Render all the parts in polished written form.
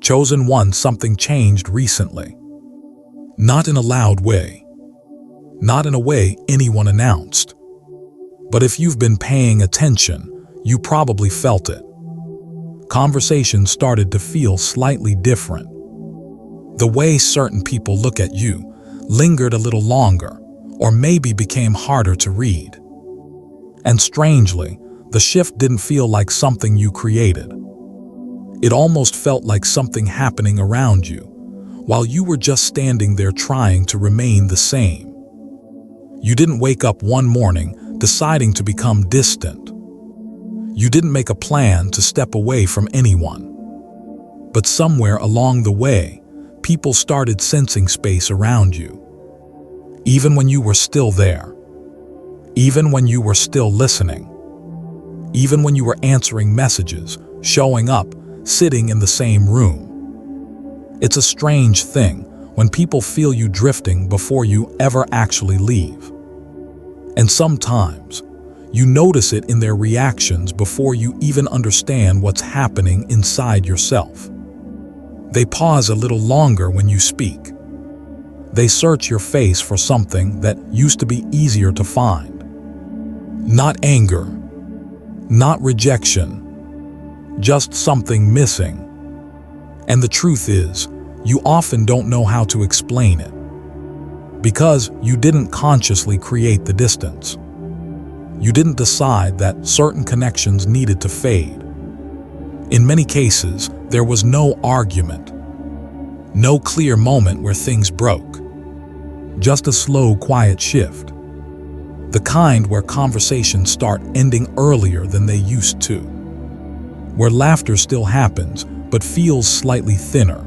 Chosen one, something changed recently. Not in a loud way. Not in a way anyone announced. But if you've been paying attention, you probably felt it. Conversations started to feel slightly different. The way certain people look at you lingered a little longer, or maybe became harder to read. And strangely, the shift didn't feel like something you created. It almost felt like something happening around you, while you were just standing there trying to remain the same. You didn't wake up one morning deciding to become distant. You didn't make a plan to step away from anyone. But somewhere along the way, people started sensing space around you. Even when you were still there. Even when you were still listening. Even when you were answering messages, showing up, sitting in the same room. It's a strange thing when people feel you drifting before you ever actually leave. And sometimes, you notice it in their reactions before you even understand what's happening inside yourself. They pause a little longer when you speak. They search your face for something that used to be easier to find. Not anger, not rejection, just something missing. And the truth is, you often don't know how to explain it, because you didn't consciously create the distance. You didn't decide that certain connections needed to fade. In many cases, there was no argument, no clear moment where things broke. Just a slow, quiet shift. The kind where conversations start ending earlier than they used to. Where laughter still happens, but feels slightly thinner.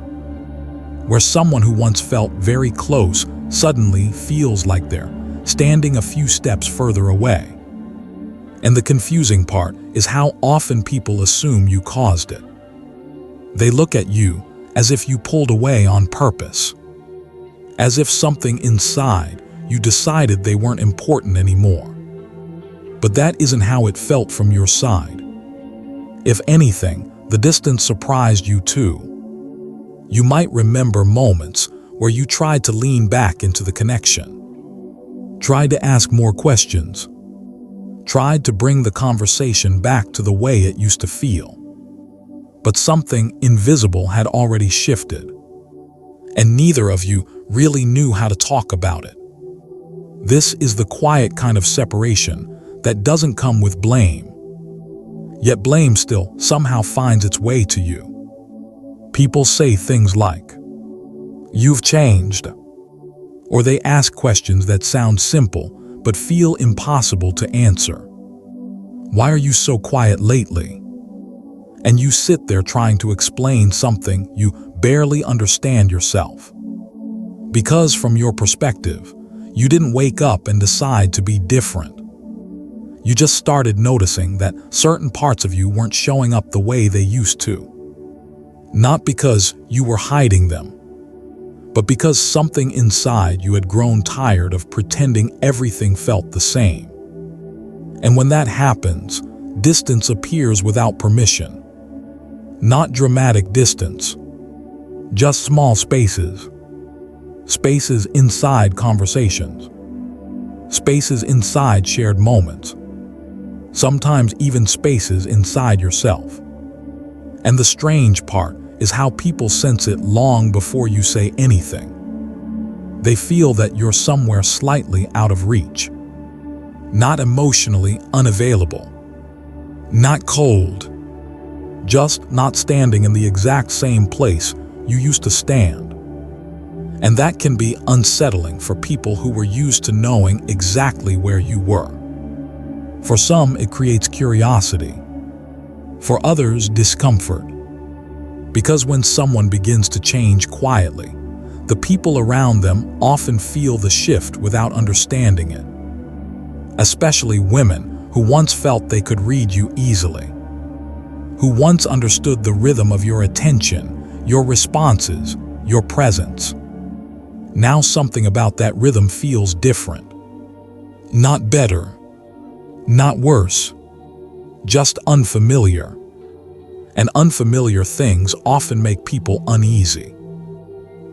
Where someone who once felt very close suddenly feels like they're standing a few steps further away. And the confusing part is how often people assume you caused it. They look at you as if you pulled away on purpose. As if something inside you decided they weren't important anymore. But that isn't how it felt from your side. If anything, the distance surprised you too. You might remember moments where you tried to lean back into the connection. Tried to ask more questions. Tried to bring the conversation back to the way it used to feel. But something invisible had already shifted, and neither of you really knew how to talk about it. This is the quiet kind of separation that doesn't come with blame. Yet blame still somehow finds its way to you. People say things like, "You've changed," or they ask questions that sound simple but feel impossible to answer. "Why are you so quiet lately?" And you sit there trying to explain something you barely understand yourself. Because from your perspective, you didn't wake up and decide to be different. You just started noticing that certain parts of you weren't showing up the way they used to. Not because you were hiding them, but because something inside you had grown tired of pretending everything felt the same. And when that happens, distance appears without permission. Not dramatic distance, just small spaces. Spaces inside conversations. Spaces inside shared moments. Sometimes even spaces inside yourself. And the strange part is how people sense it long before you say anything. They feel that you're somewhere slightly out of reach. Not emotionally unavailable. Not cold. Just not standing in the exact same place you used to stand. And that can be unsettling for people who were used to knowing exactly where you were. For some, it creates curiosity. For others, discomfort. Because when someone begins to change quietly, the people around them often feel the shift without understanding it. Especially women who once felt they could read you easily. Who once understood the rhythm of your attention, your responses, your presence. Now something about that rhythm feels different. Not better. Not worse. Just unfamiliar. And unfamiliar things often make people uneasy.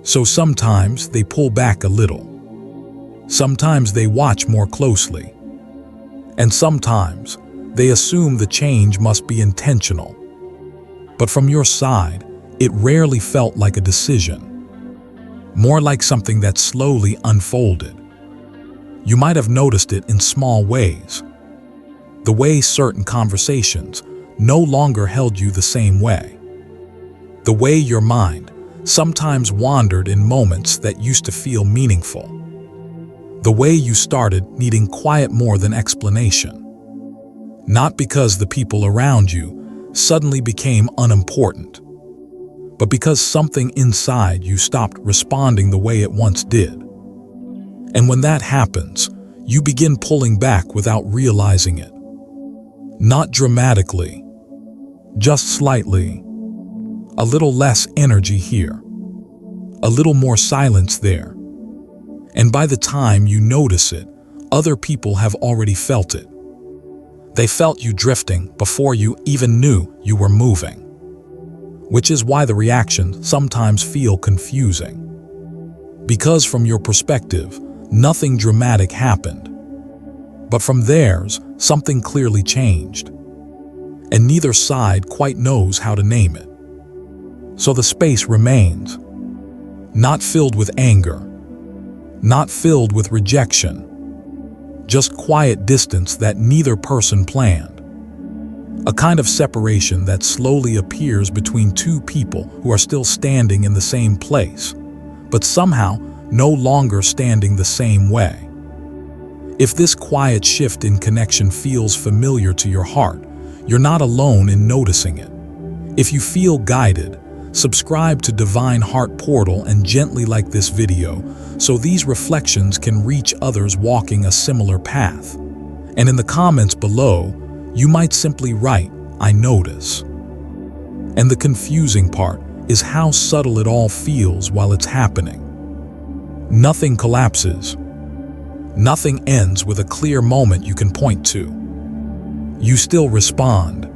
So sometimes they pull back a little. Sometimes they watch more closely. And sometimes they assume the change must be intentional. But from your side, it rarely felt like a decision, more like something that slowly unfolded. You might have noticed it in small ways. The way certain conversations no longer held you the same way. The way your mind sometimes wandered in moments that used to feel meaningful. The way you started needing quiet more than explanation. Not because the people around you suddenly became unimportant, but because something inside you stopped responding the way it once did. And when that happens, you begin pulling back without realizing it. Not dramatically, just slightly. A little less energy here, a little more silence there. And by the time you notice it, other people have already felt it. They felt you drifting before you even knew you were moving. Which is why the reactions sometimes feel confusing. Because from your perspective, nothing dramatic happened. But from theirs, something clearly changed. And neither side quite knows how to name it. So the space remains, not filled with anger, not filled with rejection, just quiet distance that neither person planned. A kind of separation that slowly appears between two people who are still standing in the same place, but somehow no longer standing the same way. If this quiet shift in connection feels familiar to your heart, you're not alone in noticing it. If you feel guided, subscribe to Divine Heart Portal and gently like this video so these reflections can reach others walking a similar path. And in the comments below, you might simply write, "I notice." And the confusing part is how subtle it all feels while it's happening. Nothing collapses. Nothing ends with a clear moment you can point to. You still respond.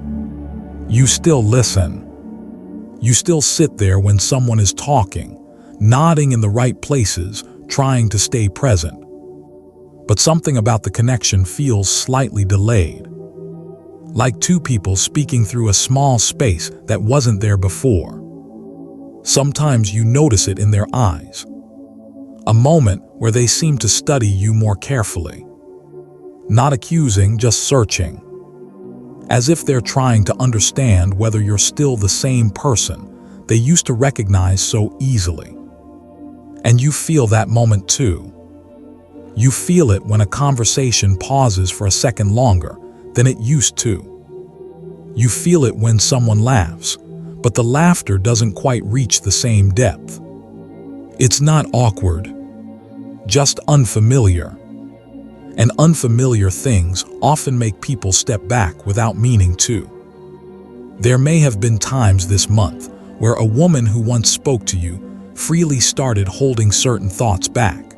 You still listen. You still sit there when someone is talking, nodding in the right places, trying to stay present. But something about the connection feels slightly delayed. Like two people speaking through a small space that wasn't there before. Sometimes you notice it in their eyes. A moment where they seem to study you more carefully. Not accusing, just searching. As if they're trying to understand whether you're still the same person they used to recognize so easily. And you feel that moment too. You feel it when a conversation pauses for a second longer than it used to. You feel it when someone laughs, but the laughter doesn't quite reach the same depth. It's not awkward, just unfamiliar. And unfamiliar things often make people step back without meaning to. There may have been times this month where a woman who once spoke to you freely started holding certain thoughts back.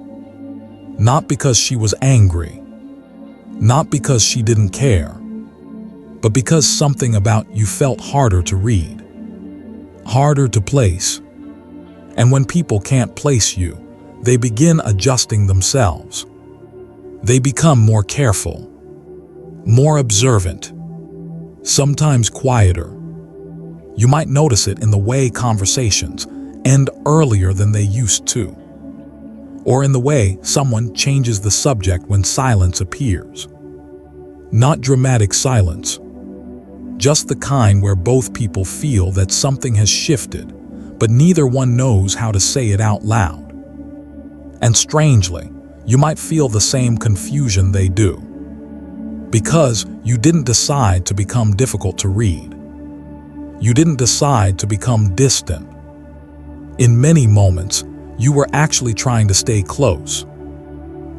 Not because she was angry, not because she didn't care, but because something about you felt harder to read, harder to place. And when people can't place you, they begin adjusting themselves. They become more careful, more observant, sometimes quieter. You might notice it in the way conversations end earlier than they used to, or in the way someone changes the subject when silence appears. Not dramatic silence, just the kind where both people feel that something has shifted, but neither one knows how to say it out loud. And strangely, you might feel the same confusion they do. Because you didn't decide to become difficult to read. You didn't decide to become distant. In many moments, you were actually trying to stay close,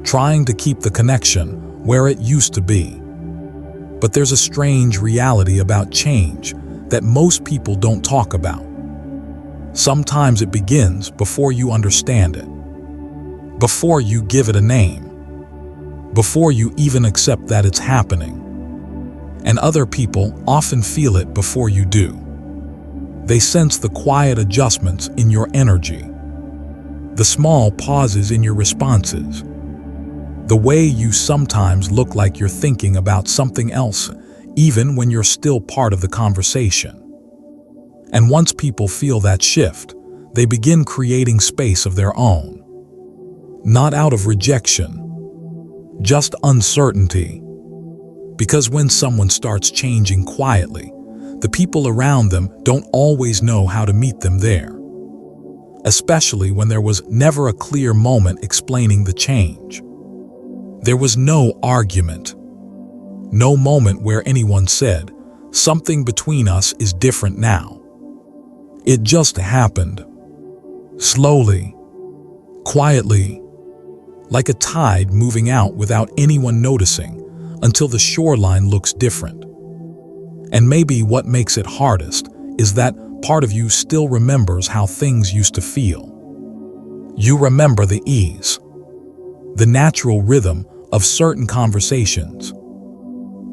trying to keep the connection where it used to be. But there's a strange reality about change that most people don't talk about. Sometimes it begins before you understand it, before you give it a name, before you even accept that it's happening. And other people often feel it before you do. They sense the quiet adjustments in your energy, the small pauses in your responses, the way you sometimes look like you're thinking about something else, even when you're still part of the conversation. And once people feel that shift, they begin creating space of their own. Not out of rejection, just uncertainty. Because when someone starts changing quietly, the people around them don't always know how to meet them there. Especially when there was never a clear moment explaining the change. There was no argument, no moment where anyone said, "Something between us is different now." It just happened. Slowly, quietly, like a tide moving out without anyone noticing, until the shoreline looks different. And maybe what makes it hardest is that part of you still remembers how things used to feel. You remember the ease, the natural rhythm of certain conversations,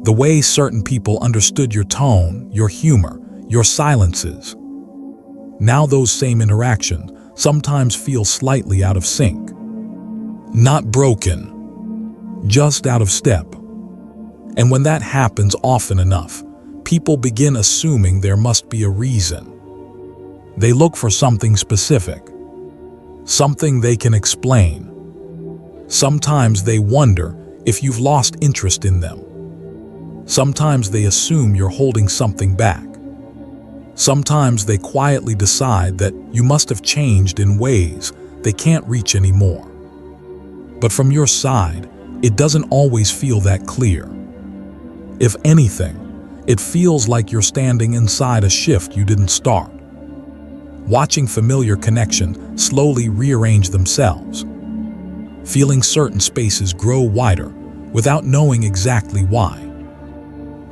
the way certain people understood your tone, your humor, your silences. Now those same interactions sometimes feel slightly out of sync. Not broken, just out of step. And when that happens often enough, people begin assuming there must be a reason. They look for something specific, something they can explain. Sometimes they wonder if you've lost interest in them. Sometimes they assume you're holding something back. Sometimes they quietly decide that you must have changed in ways they can't reach anymore. But from your side, it doesn't always feel that clear. If anything, it feels like you're standing inside a shift you didn't start, watching familiar connections slowly rearrange themselves, feeling certain spaces grow wider without knowing exactly why.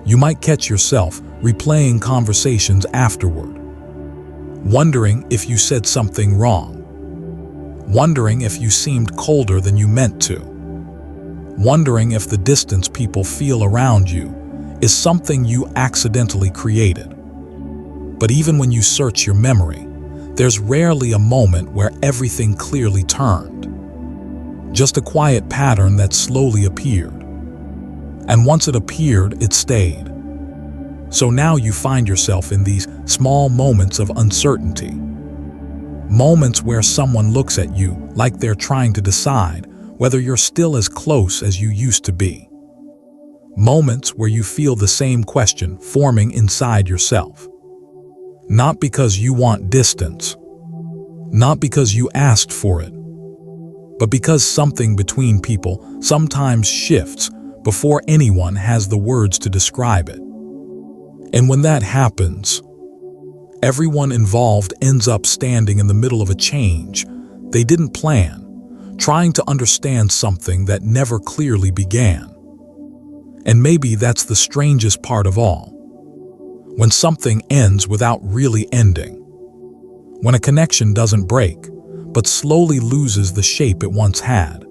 You might catch yourself replaying conversations afterward, wondering if you said something wrong, wondering if you seemed colder than you meant to, wondering if the distance people feel around you is something you accidentally created. But even when you search your memory, there's rarely a moment where everything clearly turned. Just a quiet pattern that slowly appeared. And once it appeared, it stayed. So now you find yourself in these small moments of uncertainty. Moments where someone looks at you like they're trying to decide whether you're still as close as you used to be. Moments where you feel the same question forming inside yourself. Not because you want distance, not because you asked for it, but because something between people sometimes shifts before anyone has the words to describe it. And when that happens, everyone involved ends up standing in the middle of a change they didn't plan, trying to understand something that never clearly began. And maybe that's the strangest part of all. When something ends without really ending. When a connection doesn't break, but slowly loses the shape it once had.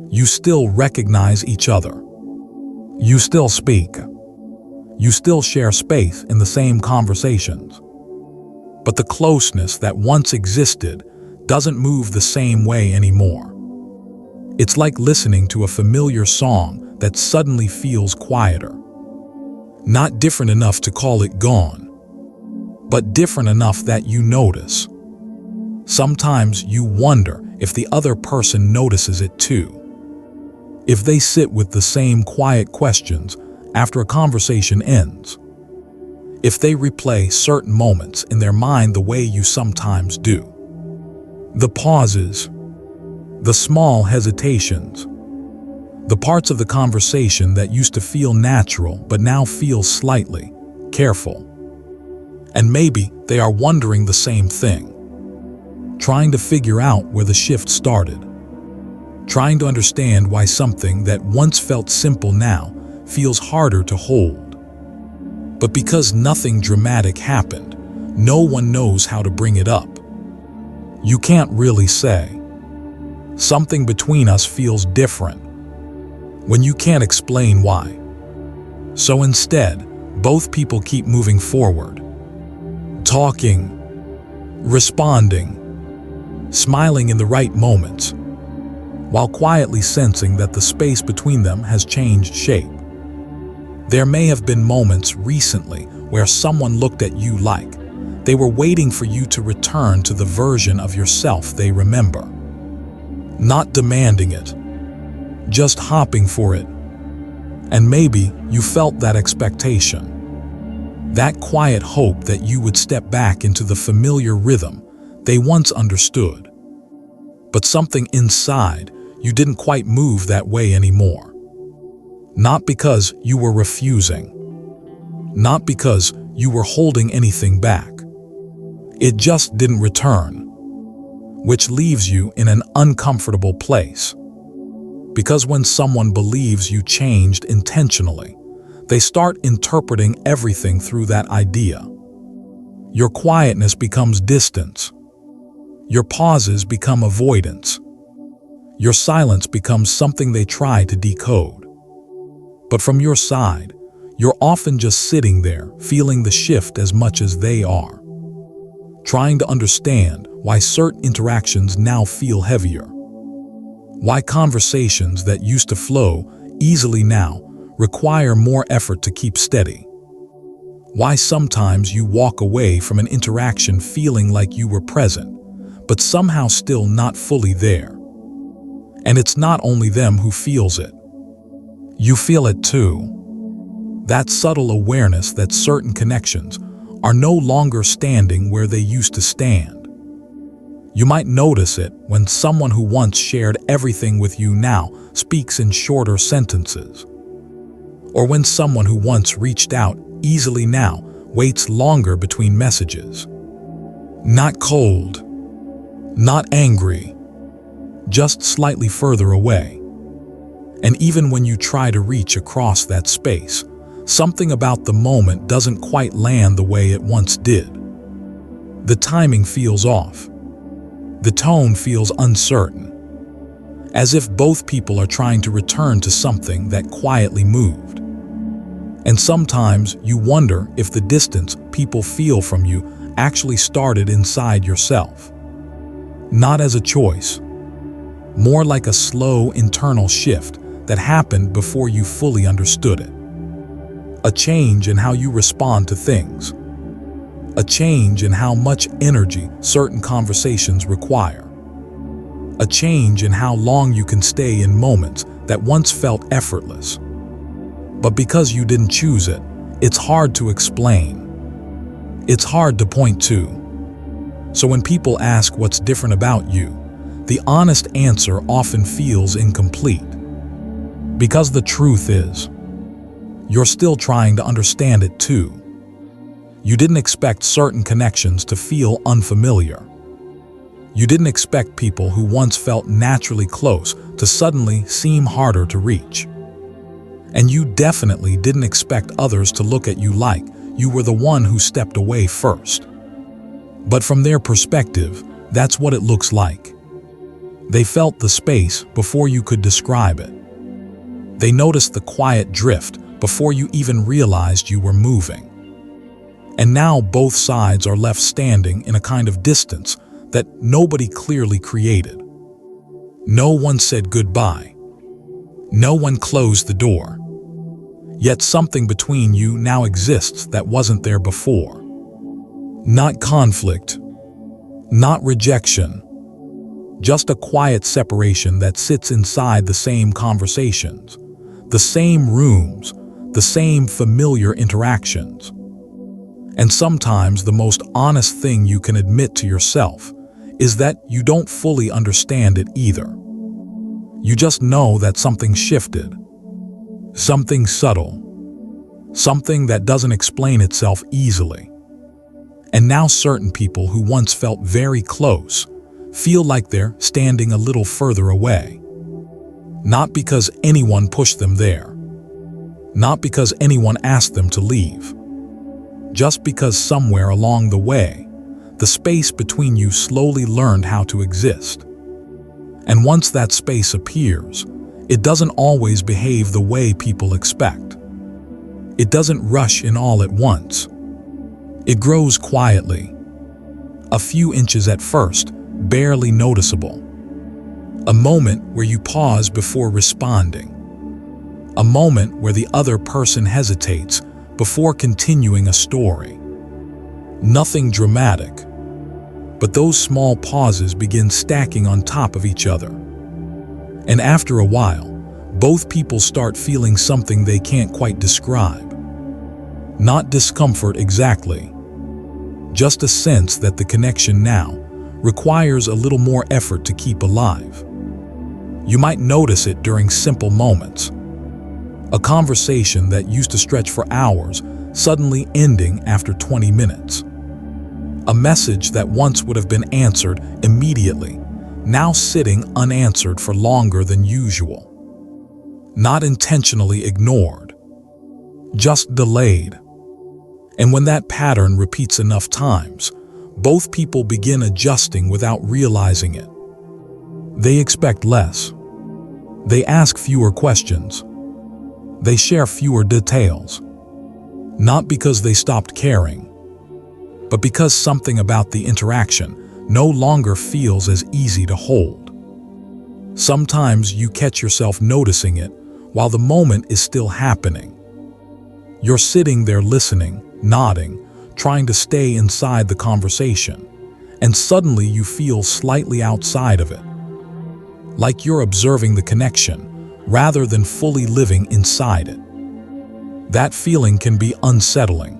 You still recognize each other. You still speak. You still share space in the same conversations. But the closeness that once existed doesn't move the same way anymore. It's like listening to a familiar song that suddenly feels quieter. Not different enough to call it gone, but different enough that you notice. Sometimes you wonder if the other person notices it too. If they sit with the same quiet questions after a conversation ends. If they replay certain moments in their mind the way you sometimes do. The pauses, the small hesitations, the parts of the conversation that used to feel natural but now feel slightly careful. And maybe they are wondering the same thing. Trying to figure out where the shift started. Trying to understand why something that once felt simple now feels harder to hold. But because nothing dramatic happened, no one knows how to bring it up. You can't really say, "Something between us feels different," when you can't explain why. So instead, both people keep moving forward, talking, responding, smiling in the right moments, while quietly sensing that the space between them has changed shape. There may have been moments recently where someone looked at you like they were waiting for you to return to the version of yourself they remember. Not demanding it, just hopping for it. And maybe you felt that expectation, that quiet hope that you would step back into the familiar rhythm they once understood. But something inside you didn't quite move that way anymore. Not because you were refusing, not because you were holding anything back. It just didn't return, which leaves you in an uncomfortable place. Because when someone believes you changed intentionally, they start interpreting everything through that idea. Your quietness becomes distance. Your pauses become avoidance. Your silence becomes something they try to decode. But from your side, you're often just sitting there, feeling the shift as much as they are. Trying to understand why certain interactions now feel heavier. Why conversations that used to flow easily now require more effort to keep steady. Why sometimes you walk away from an interaction feeling like you were present, but somehow still not fully there. And it's not only them who feels it. You feel it too. That subtle awareness that certain connections are no longer standing where they used to stand. You might notice it when someone who once shared everything with you now speaks in shorter sentences. Or when someone who once reached out easily now waits longer between messages. Not cold, not angry, just slightly further away. And even when you try to reach across that space, something about the moment doesn't quite land the way it once did. The timing feels off. The tone feels uncertain, as if both people are trying to return to something that quietly moved. And sometimes you wonder if the distance people feel from you actually started inside yourself. Not as a choice, more like a slow internal shift that happened before you fully understood it. A change in how you respond to things. A change in how much energy certain conversations require. A change in how long you can stay in moments that once felt effortless. But because you didn't choose it, it's hard to explain. It's hard to point to. So when people ask what's different about you, the honest answer often feels incomplete. Because the truth is, you're still trying to understand it too. You didn't expect certain connections to feel unfamiliar. You didn't expect people who once felt naturally close to suddenly seem harder to reach. And you definitely didn't expect others to look at you like you were the one who stepped away first. But from their perspective, that's what it looks like. They felt the space before you could describe it. They noticed the quiet drift before you even realized you were moving. And now both sides are left standing in a kind of distance that nobody clearly created. No one said goodbye. No one closed the door. Yet something between you now exists that wasn't there before. Not conflict, not rejection, just a quiet separation that sits inside the same conversations, the same rooms, the same familiar interactions. And sometimes the most honest thing you can admit to yourself is that you don't fully understand it either. You just know that something shifted, something subtle, something that doesn't explain itself easily. And now certain people who once felt very close feel like they're standing a little further away. Not because anyone pushed them there. Not because anyone asked them to leave. Just because somewhere along the way, the space between you slowly learned how to exist. And once that space appears, it doesn't always behave the way people expect. It doesn't rush in all at once. It grows quietly, a few inches at first, barely noticeable. A moment where you pause before responding. A moment where the other person hesitates before continuing a story. Nothing dramatic, but those small pauses begin stacking on top of each other. And after a while, both people start feeling something they can't quite describe. Not discomfort exactly, just a sense that the connection now requires a little more effort to keep alive. You might notice it during simple moments. A conversation that used to stretch for hours suddenly ending after 20 minutes. A message that once would have been answered immediately, now sitting unanswered for longer than usual. Not intentionally ignored, just delayed. And when that pattern repeats enough times, both people begin adjusting without realizing it. They expect less. They ask fewer questions. They share fewer details. Not because they stopped caring, but because something about the interaction no longer feels as easy to hold. Sometimes you catch yourself noticing it while the moment is still happening. You're sitting there listening, nodding, trying to stay inside the conversation, and suddenly you feel slightly outside of it. Like you're observing the connection rather than fully living inside it. That feeling can be unsettling,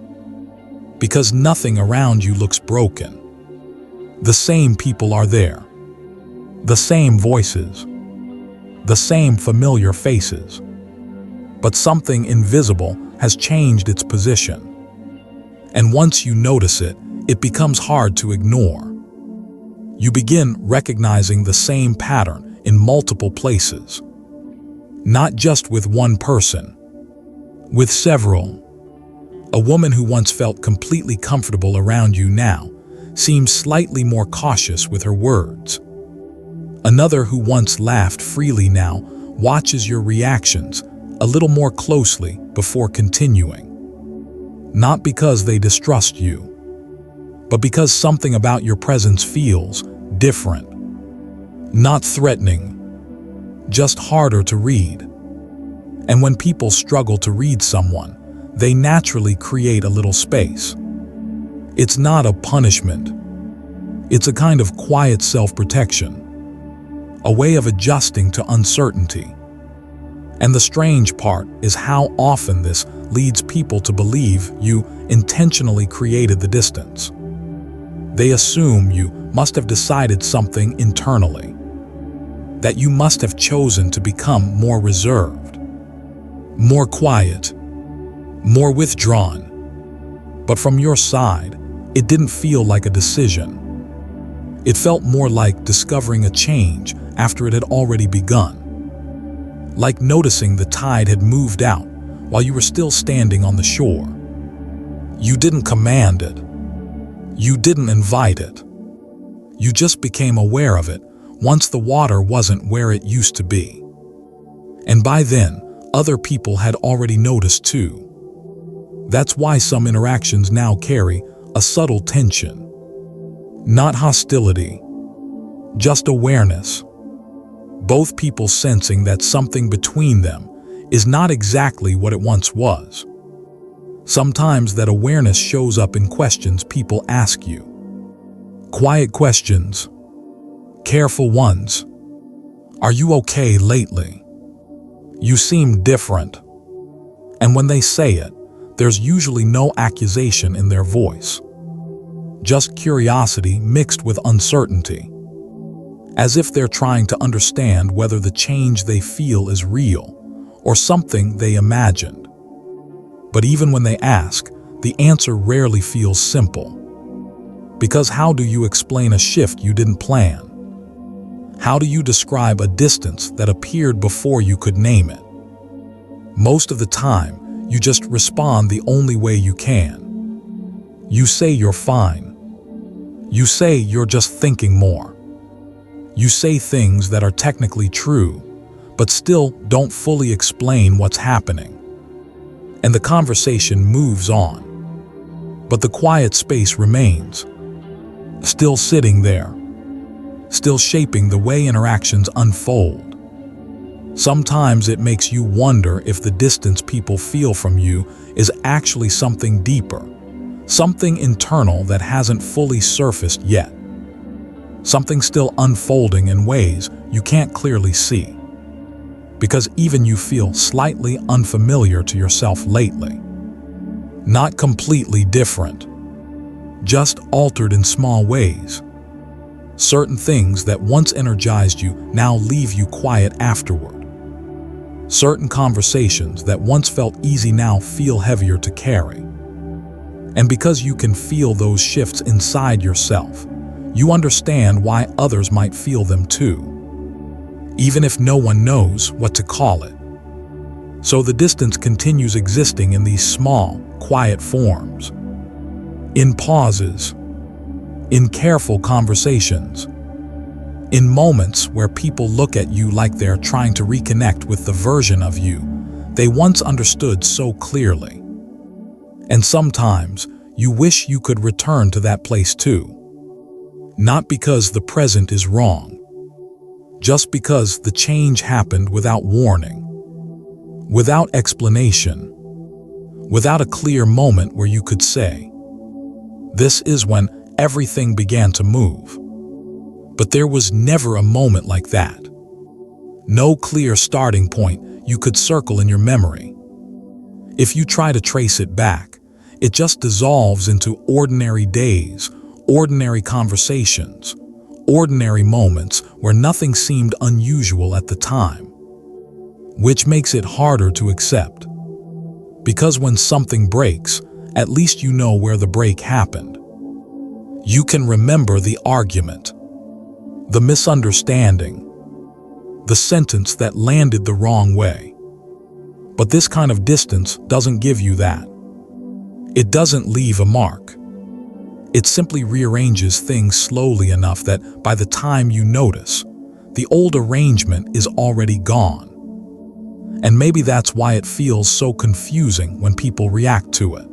because nothing around you looks broken. The same people are there. The same voices. The same familiar faces. But something invisible has changed its position. And once you notice it, it becomes hard to ignore. You begin recognizing the same pattern in multiple places. Not just with one person, with several. A woman who once felt completely comfortable around you now seems slightly more cautious with her words. Another who once laughed freely now watches your reactions a little more closely before continuing. Not because they distrust you, but because something about your presence feels different. Not threatening, just harder to read. And when people struggle to read someone, they naturally create a little space. It's not a punishment. It's a kind of quiet self-protection, a way of adjusting to uncertainty. And the strange part is how often this leads people to believe you intentionally created the distance. They assume you must have decided something internally, that you must have chosen to become more reserved, more quiet, more withdrawn. But from your side, it didn't feel like a decision. It felt more like discovering a change after it had already begun. Like noticing the tide had moved out while you were still standing on the shore. You didn't command it. You didn't invite it. You just became aware of it once the water wasn't where it used to be. And by then, other people had already noticed too. That's why some interactions now carry a subtle tension. Not hostility, just awareness. Both people sensing that something between them is not exactly what it once was. Sometimes that awareness shows up in questions people ask you. Quiet questions, careful ones. Are you okay lately? You seem different. And when they say it, there's usually no accusation in their voice. Just curiosity mixed with uncertainty. As if they're trying to understand whether the change they feel is real or something they imagined. But even when they ask, the answer rarely feels simple. Because how do you explain a shift you didn't plan? How do you describe a distance that appeared before you could name it? Most of the time, you just respond the only way you can. You say you're fine. You say you're just thinking more. You say things that are technically true, but still don't fully explain what's happening. And the conversation moves on. But the quiet space remains. still sitting there, still shaping the way interactions unfold. Sometimes it makes you wonder if the distance people feel from you is actually something deeper, something internal that hasn't fully surfaced yet, something still unfolding in ways you can't clearly see, because even you feel slightly unfamiliar to yourself lately. Not completely different, just altered in small ways. Certain things that once energized you now leave you quiet afterward. Certain conversations that once felt easy now feel heavier to carry. And because you can feel those shifts inside yourself, you understand why others might feel them too, even if no one knows what to call it. So the distance continues existing in these small, quiet forms. In pauses, in careful conversations, in moments where people look at you like they're trying to reconnect with the version of you they once understood so clearly. And sometimes you wish you could return to that place too. Not because the present is wrong, just because the change happened without warning, without explanation, without a clear moment where you could say, "This is when everything began to move." But there was never a moment like that. No clear starting point you could circle in your memory. If you try to trace it back, it just dissolves into ordinary days, ordinary conversations, ordinary moments where nothing seemed unusual at the time, which makes it harder to accept. Because when something breaks, at least you know where the break happened. You can remember the argument, the misunderstanding, the sentence that landed the wrong way. But this kind of distance doesn't give you that. It doesn't leave a mark. It simply rearranges things slowly enough that by the time you notice, the old arrangement is already gone. And maybe that's why it feels so confusing when people react to it.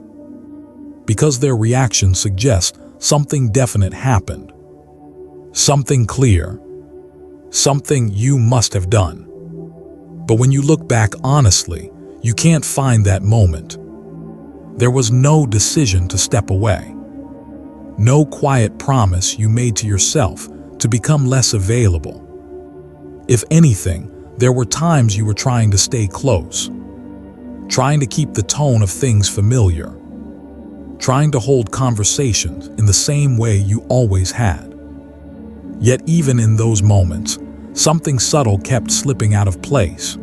Because their reaction suggests something definite happened. Something clear. Something you must have done. But when you look back honestly, you can't find that moment. There was no decision to step away. No quiet promise you made to yourself to become less available. If anything, there were times you were trying to stay close, trying to keep the tone of things familiar, trying to hold conversations in the same way you always had. Yet even in those moments, something subtle kept slipping out of place.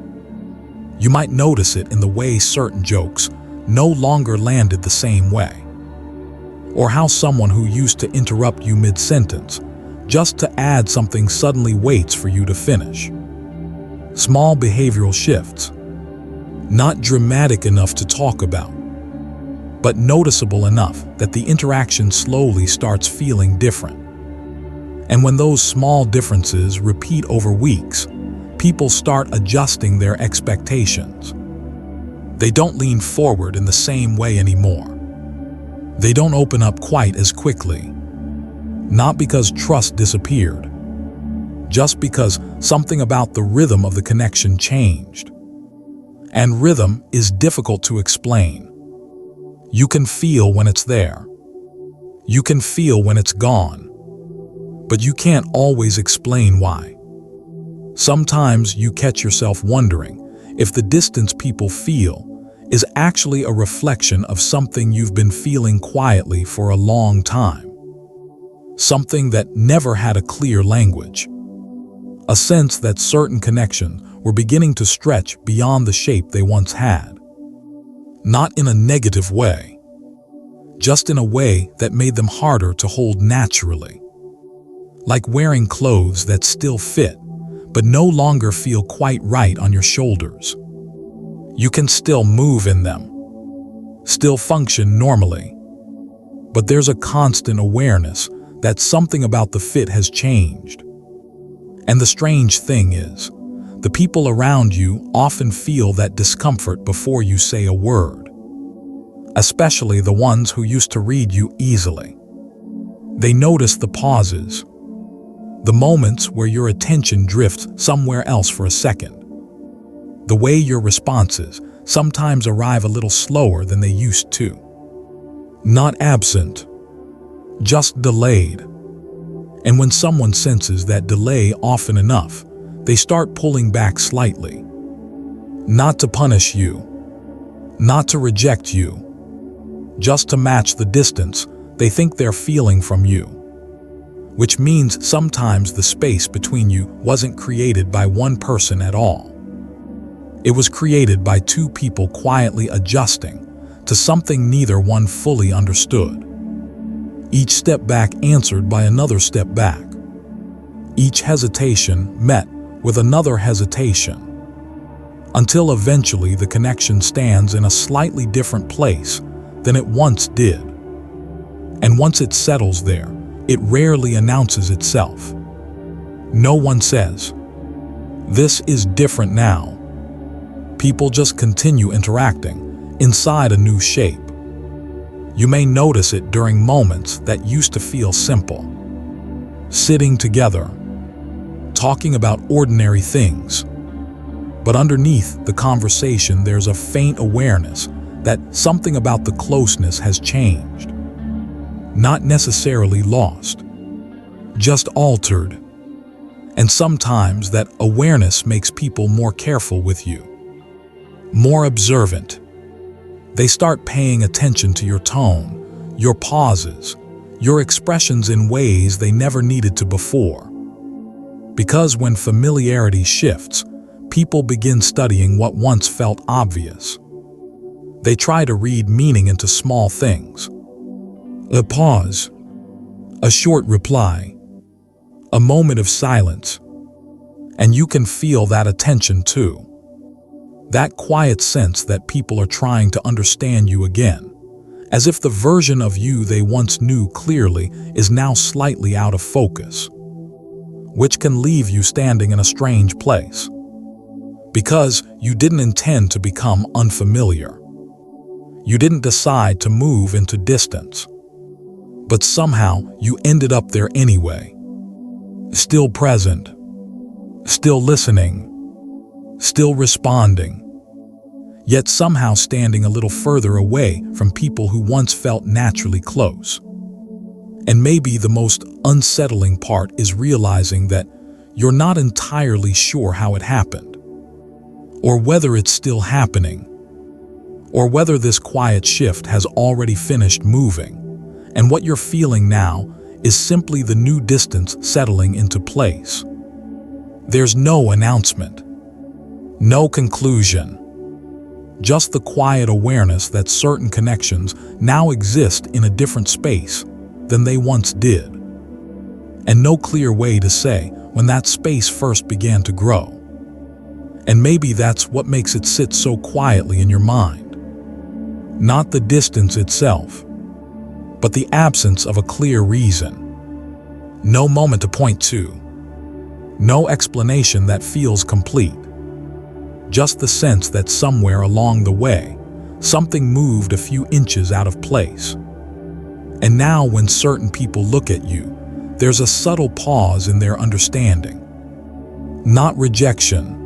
You might notice it in the way certain jokes no longer landed the same way, or how someone who used to interrupt you mid-sentence just to add something suddenly waits for you to finish. Small behavioral shifts, not dramatic enough to talk about, but noticeable enough that the interaction slowly starts feeling different. And when those small differences repeat over weeks, people start adjusting their expectations. They don't lean forward in the same way anymore. They don't open up quite as quickly. Not because trust disappeared, just because something about the rhythm of the connection changed. And rhythm is difficult to explain. You can feel when it's there. You can feel when it's gone. But you can't always explain why. Sometimes you catch yourself wondering if the distance people feel is actually a reflection of something you've been feeling quietly for a long time. Something that never had a clear language. A sense that certain connections were beginning to stretch beyond the shape they once had. Not in a negative way, just in a way that made them harder to hold naturally. Like wearing clothes that still fit, but no longer feel quite right on your shoulders. You can still move in them, still function normally, but there's a constant awareness that something about the fit has changed. And the strange thing is, the people around you often feel that discomfort before you say a word, especially the ones who used to read you easily. They notice the pauses, the moments where your attention drifts somewhere else for a second. The way your responses sometimes arrive a little slower than they used to. Not absent, just delayed. And when someone senses that delay often enough, they start pulling back slightly. Not to punish you, not to reject you, just to match the distance they think they're feeling from you. Which means sometimes the space between you wasn't created by one person at all. It was created by two people quietly adjusting to something neither one fully understood. Each step back answered by another step back. Each hesitation met with another hesitation. Until eventually the connection stands in a slightly different place than it once did. And once it settles there, it rarely announces itself. No one says, "This is different now." People just continue interacting inside a new shape. You may notice it during moments that used to feel simple. Sitting together, talking about ordinary things. But underneath the conversation, there's a faint awareness that something about the closeness has changed. Not necessarily lost, just altered. And sometimes that awareness makes people more careful with you, more observant. They start paying attention to your tone, your pauses, your expressions in ways they never needed to before. Because when familiarity shifts, people begin studying what once felt obvious. They try to read meaning into small things. A pause, a short reply, a moment of silence, and you can feel that attention too. That quiet sense that people are trying to understand you again, as if the version of you they once knew clearly is now slightly out of focus, which can leave you standing in a strange place. Because you didn't intend to become unfamiliar. You didn't decide to move into distance. But somehow you ended up there anyway. Still present, still listening, still responding, yet somehow standing a little further away from people who once felt naturally close. And maybe the most unsettling part is realizing that you're not entirely sure how it happened, or whether it's still happening, or whether this quiet shift has already finished moving, and what you're feeling now is simply the new distance settling into place. There's no announcement, no conclusion, just the quiet awareness that certain connections now exist in a different space than they once did, and no clear way to say when that space first began to grow. And maybe that's what makes it sit so quietly in your mind. Not the distance itself, but the absence of a clear reason. No moment to point to. No explanation that feels complete. Just the sense that somewhere along the way, something moved a few inches out of place. And now when certain people look at you, there's a subtle pause in their understanding. Not rejection,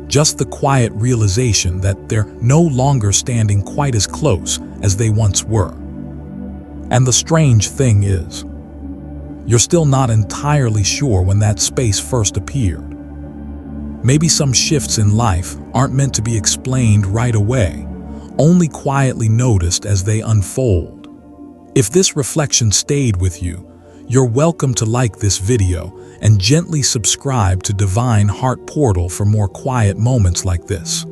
just the quiet realization that they're no longer standing quite as close as they once were. And the strange thing is, you're still not entirely sure when that space first appeared. Maybe some shifts in life aren't meant to be explained right away, only quietly noticed as they unfold. If this reflection stayed with you, you're welcome to like this video and gently subscribe to Divine Heart Portal for more quiet moments like this.